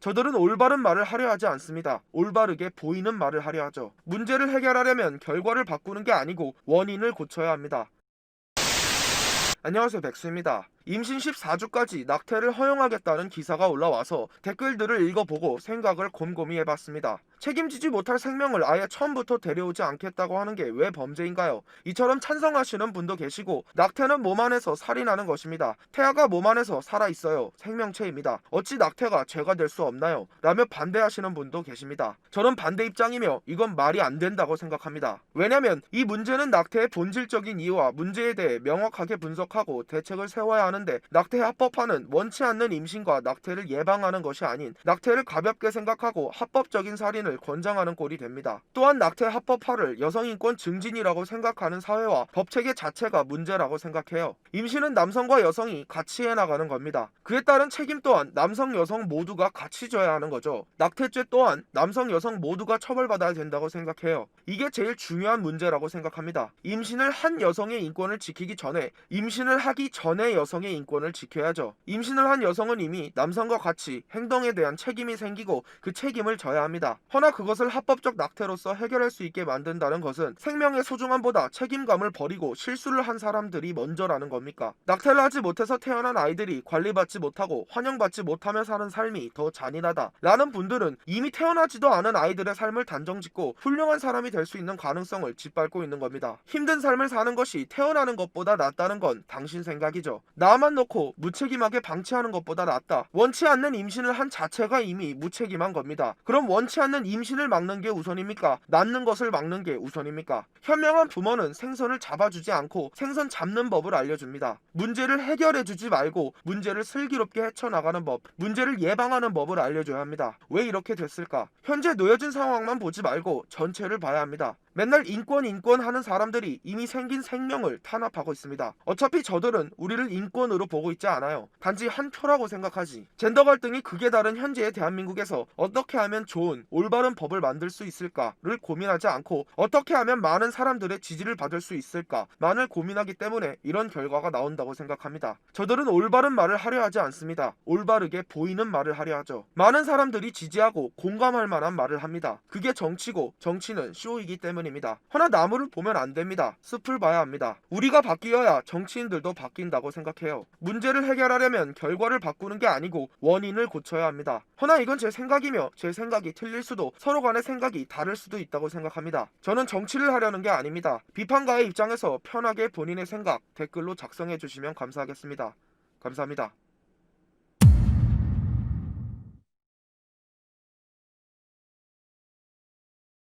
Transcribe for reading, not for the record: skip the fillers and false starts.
저들은 올바른 말을 하려 하지 않습니다. 올바르게 보이는 말을 하려 하죠. 문제를 해결하려면 결과를 바꾸는 게 아니고 원인을 고쳐야 합니다. 안녕하세요, 백수입니다. 임신 14주까지 낙태를 허용하겠다는 기사가 올라와서 댓글들을 읽어보고 생각을 곰곰이 해봤습니다. 책임지지 못할 생명을 아예 처음부터 데려오지 않겠다고 하는 게 왜 범죄인가요? 이처럼 찬성하시는 분도 계시고, 낙태는 몸 안에서 살이 나는 것입니다. 태아가 몸 안에서 살아있어요. 생명체입니다. 어찌 낙태가 죄가 될 수 없나요? 라며 반대하시는 분도 계십니다. 저는 반대 입장이며 이건 말이 안 된다고 생각합니다. 왜냐면 이 문제는 낙태의 본질적인 이유와 문제에 대해 명확하게 분석하고 대책을 세워야 하는데, 낙태 합법화는 원치 않는 임신과 낙태를 예방하는 것이 아닌 낙태를 가볍게 생각하고 합법적인 살인을 권장하는 꼴이 됩니다. 또한 낙태 합법화를 여성인권 증진이라고 생각하는 사회와 법체계 자체가 문제라고 생각해요. 임신은 남성과 여성이 같이 해나가는 겁니다. 그에 따른 책임 또한 남성 여성 모두가 같이 져야 하는 거죠. 낙태죄 또한 남성 여성 모두가 처벌받아야 된다고 생각해요. 이게 제일 중요한 문제라고 생각합니다. 임신을 한 여성의 인권을 지키기 전에 임신을 하기 전에 여성의 인권을 지켜야죠. 임신을 한 여성은 이미 남성과 같이 행동에 대한 책임이 생기고 그 책임을 져야 합니다. 허나 그것을 합법적 낙태로서 해결할 수 있게 만든다는 것은 생명의 소중함보다 책임감을 버리고 실수를 한 사람들이 먼저라는 겁니까? 낙태를 하지 못해서 태어난 아이들이 관리받지 못하고 환영받지 못하며 사는 삶이 더 잔인하다 라는 분들은 이미 태어나지도 않은 아이들의 삶을 단정짓고 훌륭한 사람이 될 수 있는 가능성을 짓밟고 있는 겁니다. 힘든 삶을 사는 것이 태어나는 것보다 낫다는 건 당신 생각이죠. 나만 놓고 무책임하게 방치하는 것보다 낫다. 원치 않는 임신을 한 자체가 이미 무책임한 겁니다. 그럼 원치 않는 임신을 막는 게 우선입니까? 낳는 것을 막는 게 우선입니까? 현명한 부모는 생선을 잡아주지 않고 생선 잡는 법을 알려줍니다. 문제를 해결해주지 말고 문제를 슬기롭게 헤쳐나가는 법, 문제를 예방하는 법을 알려줘야 합니다. 왜 이렇게 됐을까? 현재 놓여진 상황만 보지 말고 전체를 봐야 합니다. 맨날 인권 하는 사람들이 이미 생긴 생명을 탄압하고 있습니다. 어차피 저들은 우리를 인권으로 보고 있지 않아요. 단지 한 표라고 생각하지. 젠더 갈등이 극에 다른 현재의 대한민국에서 어떻게 하면 좋은 올바른 법을 만들 수 있을까를 고민하지 않고 어떻게 하면 많은 사람들의 지지를 받을 수 있을까만을 고민하기 때문에 이런 결과가 나온다고 생각합니다. 저들은 올바른 말을 하려 하지 않습니다. 올바르게 보이는 말을 하려 하죠. 많은 사람들이 지지하고 공감할 만한 말을 합니다. 그게 정치고 정치는 쇼이기 때문입니다. 허나 나무를 보면 안 됩니다. 숲을 봐야 합니다. 우리가 바뀌어야 정치인들도 바뀐다고 생각해요. 문제를 해결하려면 결과를 바꾸는 게 아니고 원인을 고쳐야 합니다. 허나 이건 제 생각이며 제 생각이 틀릴 수도 서로 간의 생각이 다를 수도 있다고 생각합니다. 저는 정치를 하려는 게 아닙니다. 비판가의 입장에서 편하게 본인의 생각 댓글로 작성해 주시면 감사하겠습니다. 감사합니다.